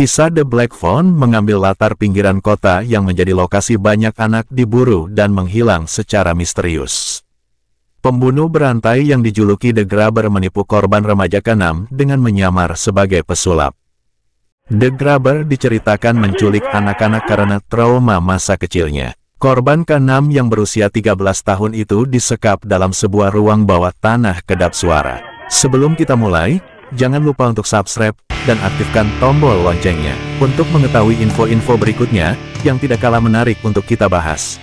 Kisah The Black Phone mengambil latar pinggiran kota yang menjadi lokasi banyak anak diburu dan menghilang secara misterius. Pembunuh berantai yang dijuluki The Grabber menipu korban remaja ke-6 dengan menyamar sebagai pesulap. The Grabber diceritakan menculik anak-anak karena trauma masa kecilnya. Korban ke-6 yang berusia 13 tahun itu disekap dalam sebuah ruang bawah tanah kedap suara. Sebelum kita mulai, jangan lupa untuk subscribe dan aktifkan tombol loncengnya untuk mengetahui info-info berikutnya yang tidak kalah menarik untuk kita bahas.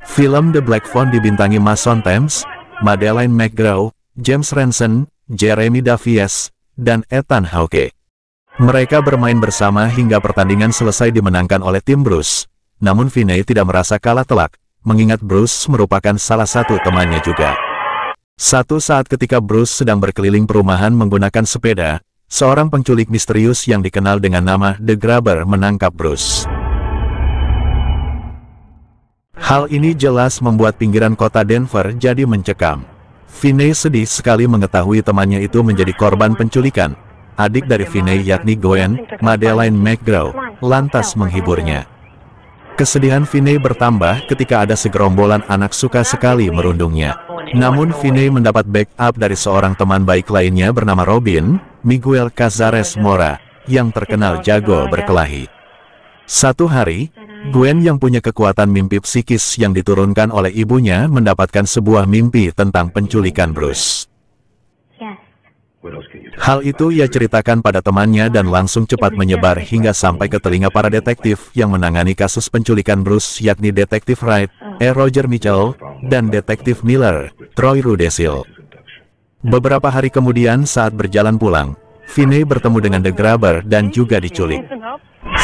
Film The Black Phone dibintangi Mason Thames, Madeleine McGraw, James Ransone, Jeremy Davies, dan Ethan Hawke. Mereka bermain bersama hingga pertandingan selesai dimenangkan oleh tim Bruce. Namun Finney tidak merasa kalah telak, mengingat Bruce merupakan salah satu temannya juga. Satu saat ketika Bruce sedang berkeliling perumahan menggunakan sepeda, seorang penculik misterius yang dikenal dengan nama The Grabber menangkap Bruce. Hal ini jelas membuat pinggiran kota Denver jadi mencekam. Finney sedih sekali mengetahui temannya itu menjadi korban penculikan. Adik dari Finney yakni Gwen, Madeleine McGraw, lantas menghiburnya. Kesedihan Finney bertambah ketika ada segerombolan anak suka sekali merundungnya. Namun Finney mendapat backup dari seorang teman baik lainnya bernama Robin, Miguel Cazares Mora, yang terkenal jago berkelahi. Satu hari, Gwen yang punya kekuatan mimpi psikis yang diturunkan oleh ibunya mendapatkan sebuah mimpi tentang penculikan Bruce. Hal itu ia ceritakan pada temannya dan langsung cepat menyebar hingga sampai ke telinga para detektif yang menangani kasus penculikan Bruce yakni Detektif Wright, Roger Mitchell, dan Detektif Miller, Troy Rudisill. Beberapa hari kemudian saat berjalan pulang, Finney bertemu dengan The Grabber dan juga diculik.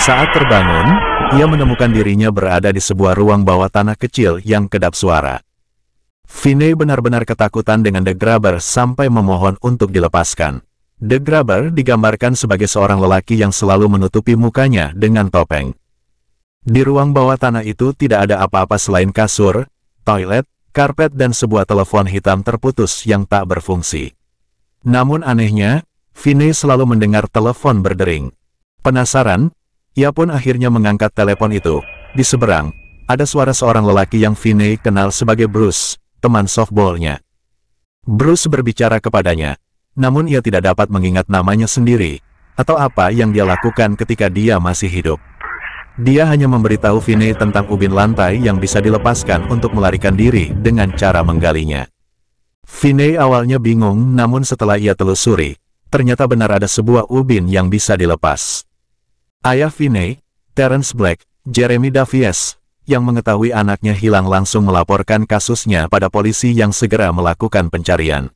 Saat terbangun, ia menemukan dirinya berada di sebuah ruang bawah tanah kecil yang kedap suara. Finney benar-benar ketakutan dengan The Grabber sampai memohon untuk dilepaskan. The Grabber digambarkan sebagai seorang lelaki yang selalu menutupi mukanya dengan topeng. Di ruang bawah tanah itu tidak ada apa-apa selain kasur, toilet, karpet dan sebuah telepon hitam terputus yang tak berfungsi. Namun anehnya, Finney selalu mendengar telepon berdering. Penasaran, ia pun akhirnya mengangkat telepon itu. Di seberang, ada suara seorang lelaki yang Finney kenal sebagai Bruce, teman softballnya. Bruce berbicara kepadanya, namun ia tidak dapat mengingat namanya sendiri, atau apa yang dia lakukan ketika dia masih hidup. Dia hanya memberitahu Finney tentang ubin lantai yang bisa dilepaskan untuk melarikan diri dengan cara menggalinya. Finney awalnya bingung, namun setelah ia telusuri, ternyata benar ada sebuah ubin yang bisa dilepas. Ayah Finney, Terence Black, Jeremy Davies, yang mengetahui anaknya hilang langsung melaporkan kasusnya pada polisi yang segera melakukan pencarian.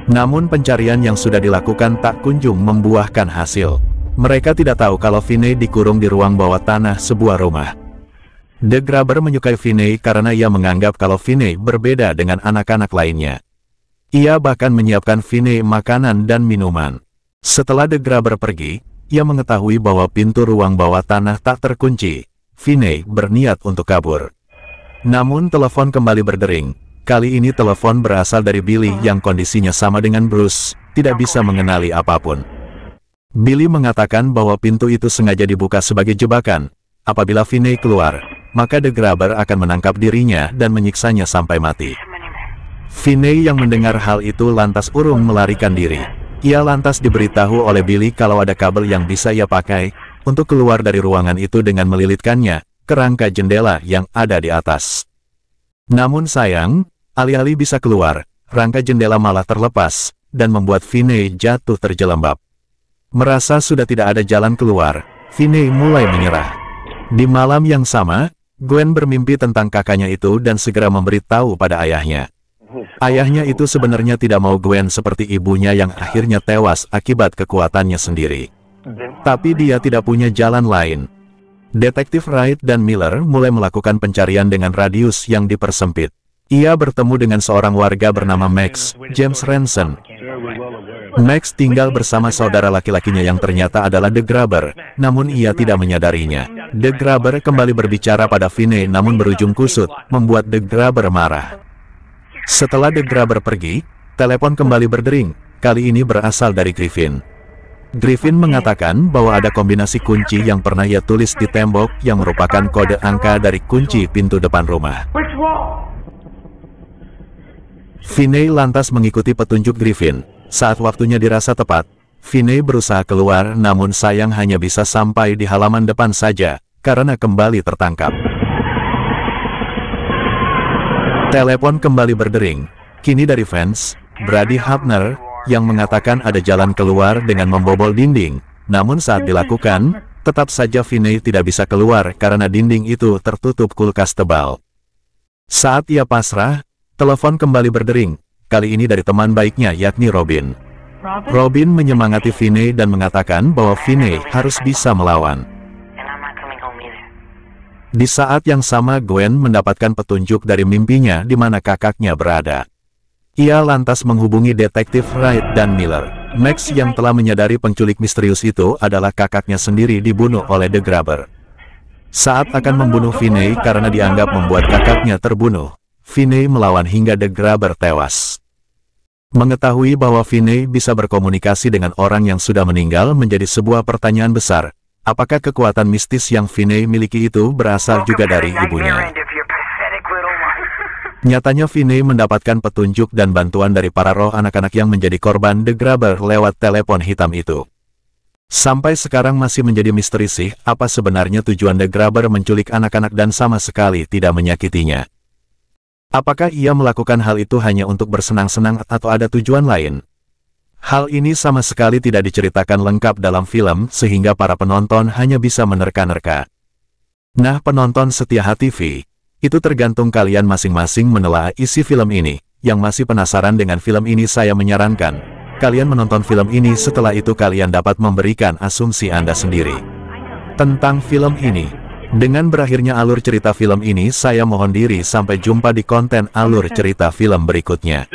Namun pencarian yang sudah dilakukan tak kunjung membuahkan hasil. Mereka tidak tahu kalau Finney dikurung di ruang bawah tanah sebuah rumah. The Grabber menyukai Finney karena ia menganggap kalau Finney berbeda dengan anak-anak lainnya. Ia bahkan menyiapkan Finney makanan dan minuman. Setelah The Grabber pergi, ia mengetahui bahwa pintu ruang bawah tanah tak terkunci. Finney berniat untuk kabur. Namun telepon kembali berdering. Kali ini telepon berasal dari Billy yang kondisinya sama dengan Bruce, tidak bisa mengenali apapun. Billy mengatakan bahwa pintu itu sengaja dibuka sebagai jebakan. Apabila Finney keluar, maka The Grabber akan menangkap dirinya dan menyiksanya sampai mati. Finney yang mendengar hal itu lantas urung melarikan diri. Ia lantas diberitahu oleh Billy kalau ada kabel yang bisa ia pakai untuk keluar dari ruangan itu dengan melilitkannya ke rangka jendela yang ada di atas. Namun sayang, alih-alih bisa keluar, rangka jendela malah terlepas, dan membuat Finney jatuh terjelembab. Merasa sudah tidak ada jalan keluar, Finney mulai menyerah. Di malam yang sama, Gwen bermimpi tentang kakaknya itu dan segera memberitahu pada ayahnya. Ayahnya itu sebenarnya tidak mau Gwen seperti ibunya yang akhirnya tewas akibat kekuatannya sendiri. Tapi dia tidak punya jalan lain. Detektif Wright dan Miller mulai melakukan pencarian dengan radius yang dipersempit. Ia bertemu dengan seorang warga bernama Max, James Ransone. Max tinggal bersama saudara laki-lakinya yang ternyata adalah The Grabber, namun ia tidak menyadarinya. The Grabber kembali berbicara pada Finney namun berujung kusut, membuat The Grabber marah. Setelah The Grabber pergi, telepon kembali berdering, kali ini berasal dari Griffin. Griffin mengatakan bahwa ada kombinasi kunci yang pernah ia tulis di tembok yang merupakan kode angka dari kunci pintu depan rumah. Finney lantas mengikuti petunjuk Griffin. Saat waktunya dirasa tepat, Finney berusaha keluar, namun sayang hanya bisa sampai di halaman depan saja, karena kembali tertangkap. Telepon kembali berdering, kini dari fans, Brady Hapner, yang mengatakan ada jalan keluar dengan membobol dinding, namun saat dilakukan, tetap saja Finney tidak bisa keluar karena dinding itu tertutup kulkas tebal. Saat ia pasrah, telepon kembali berdering, kali ini dari teman baiknya yakni Robin. Robin menyemangati Finney dan mengatakan bahwa Finney harus bisa melawan. Di saat yang sama Gwen mendapatkan petunjuk dari mimpinya di mana kakaknya berada. Ia lantas menghubungi detektif Wright dan Miller. Max yang telah menyadari penculik misterius itu adalah kakaknya sendiri dibunuh oleh The Grabber. Saat akan membunuh Finney karena dianggap membuat kakaknya terbunuh, Finney melawan hingga The Grabber tewas. Mengetahui bahwa Finney bisa berkomunikasi dengan orang yang sudah meninggal menjadi sebuah pertanyaan besar. Apakah kekuatan mistis yang Finney miliki itu berasal juga dari ibunya? Nyatanya Finney mendapatkan petunjuk dan bantuan dari para roh anak-anak yang menjadi korban The Grabber lewat telepon hitam itu. Sampai sekarang masih menjadi misteri sih, apa sebenarnya tujuan The Grabber menculik anak-anak dan sama sekali tidak menyakitinya. Apakah ia melakukan hal itu hanya untuk bersenang-senang atau ada tujuan lain? Hal ini sama sekali tidak diceritakan lengkap dalam film sehingga para penonton hanya bisa menerka-nerka. Nah penonton setia HTV, itu tergantung kalian masing-masing menelaah isi film ini. Yang masih penasaran dengan film ini saya menyarankan, kalian menonton film ini setelah itu kalian dapat memberikan asumsi Anda sendiri tentang film ini. Dengan berakhirnya alur cerita film ini saya mohon diri sampai jumpa di konten alur cerita film berikutnya.